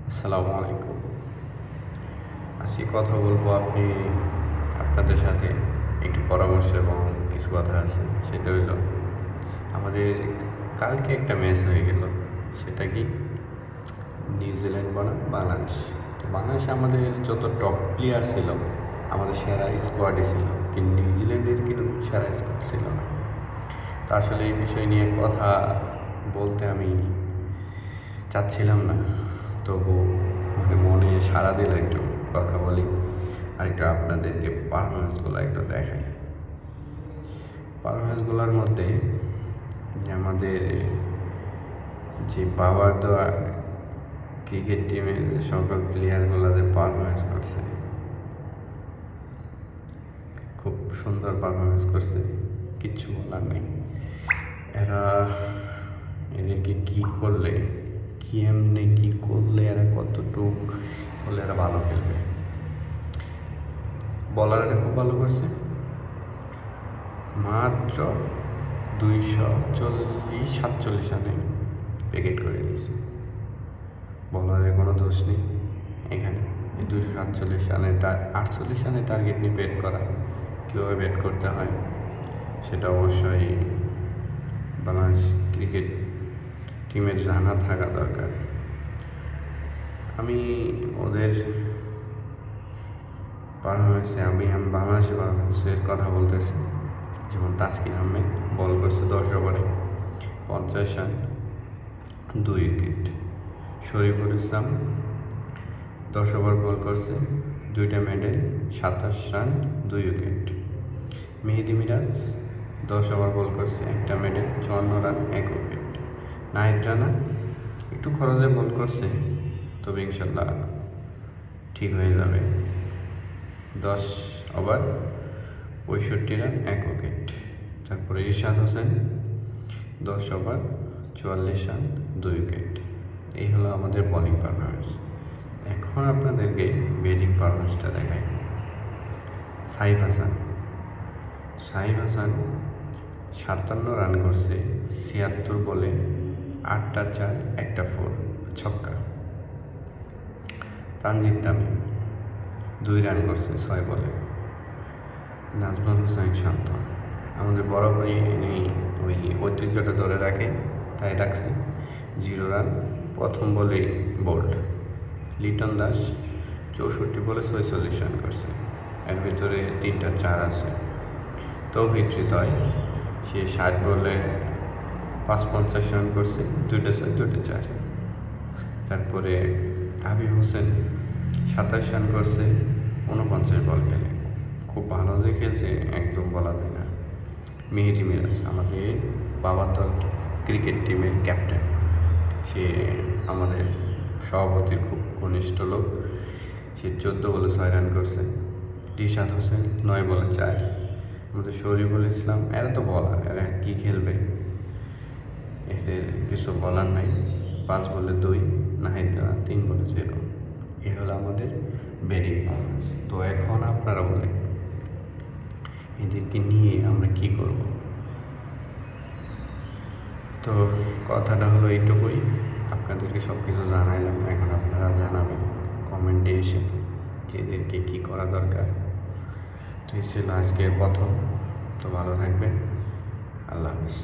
আসসালামু আলাইকুম। আজকে কথা বলবো আপনাদের সাথে একটু পরামর্শ এবং কিছু কথা আছে। সেটা হইল আমাদের কালকে একটা ম্যাচ হয়ে গেল। সেটা কি নিউজিল্যান্ড বনাম বাংলাদেশ। তো বাংলাদেশে আমাদের যত টপ প্লেয়ার ছিল আমাদের সেরা স্কোয়াডই ছিল, কিন্তু নিউজিল্যান্ডের কিন্তু সেরা স্কোয়াড ছিল না। তো আসলে এই বিষয় নিয়ে কথা বলতে আমি চাচ্ছিলাম না, তবু মনে সাড়া দিলে একটু কথা বলি আর একটু আপনাদেরকে পারফরমেন্সগুলো একটু দেখাই। পারফরমেন্সগুলোর মধ্যে আমাদের যে পাওয়ার দেওয়া ক্রিকেট টিমের সকল প্লেয়ারগুলো যে পারফরমেন্স করছে, খুব সুন্দর পারফরমেন্স করছে, কিচ্ছু বলার নেই। এদেরকে কী করলে, এমনি কী করলে এরা কতটুক হলে এরা ভালো খেলবে। বলাররা খুব ভালো করছে, মাত্র 247 রানে উইকেট করে দিয়েছে। বলারের কোনো দোষ নেই এখানে। 247 রানের 48 রানের টার্গেট নিয়ে ব্যাট করা, কীভাবে ব্যাট করতে হয় সেটা অবশ্যই বাংলাদেশ ক্রিকেট টিমের জানা থাকা দরকার। আমি ওদের পারফরমেন্সে আমি বাংলাদেশের পারফরমেন্সের কথা বলতেছি। যেমন তাসকিন আহমেদ বল করছে 10 ওভারে 50 run 2 wicket. Shoriful Islam 10 over ball করছে, 2টা maiden 27 run 2 wicket. Mehidy Miraz 10 over ball করছে, 1টা maiden 54 run 1 wicket. Nahid Rana একটু খরচে বল করছে, তবে ইনশাল্লাহ ঠিক হয়ে যাবে। 10 ওভার 65 রান 1 উইকেট। তারপরে ইরশাদ হোসেন 10 ওভার 44 রান 2 উইকেট। এই হলো আমাদের বোলিং পারফরমেন্স। এখন আপনাদেরকে ব্যাটিং পারফরমেন্সটা দেখাই। সাইফ হাসান 57 রান করছে, 76 বলে 8টা 4 1টা 4 ছক্কা। তানজিদ তামিম 2 রান করছে 6 বলে। নাজমুল হোসেন শান্ত আমাদের বরাবরই নেই, ওই ঐতিহ্যটা ধরে রাখে, তাই রাখছে 0 রান, প্রথম বলেই বোল্ড। লিটন দাস 64 বলে 46 রান করছে, এর ভিতরে 3টা 4 আছে। তৌহিদ হৃদয় সে 60 বলে 55 রান করছে, 2টা 6 2টা 4। তারপরে হাবিব হোসেন 27 রান করছে 49 বল খেলে, খুব ভালো যে খেলছে একদম বলা যায় না। মেহেদি মিরাজ আমাদের বাবার দল ক্রিকেট টিমের ক্যাপ্টেন, সে আমাদের সভাপতির খুব ঘনিষ্ঠ লোক, সে 14 বলে 6 রান করছে। রিশাদ হোসেন 9 বলে 4। আমাদের শরীফুল ইসলাম, এরা তো বলার, এরা কী খেলবে, এদের কিছু বলার নাই। 5 বলে 2। নাহিদ রানা 3 বলে 0। এ হলো আমাদের ব্যাটিং পারফরমেন্স। তো এখন আপনারা বলেন এদেরকে নিয়ে আমরা কি করব। তো কথাটা হলো এইটুকুই, আপনাদেরকে সব কিছু জানাইলাম। এখন আপনারা জানাবেন কমেন্টে এসে যে এদেরকে কী করা দরকার। তো এই ছিল আজকের প্রথম। তো ভালো থাকবেন, আল্লাহ হাফিজ।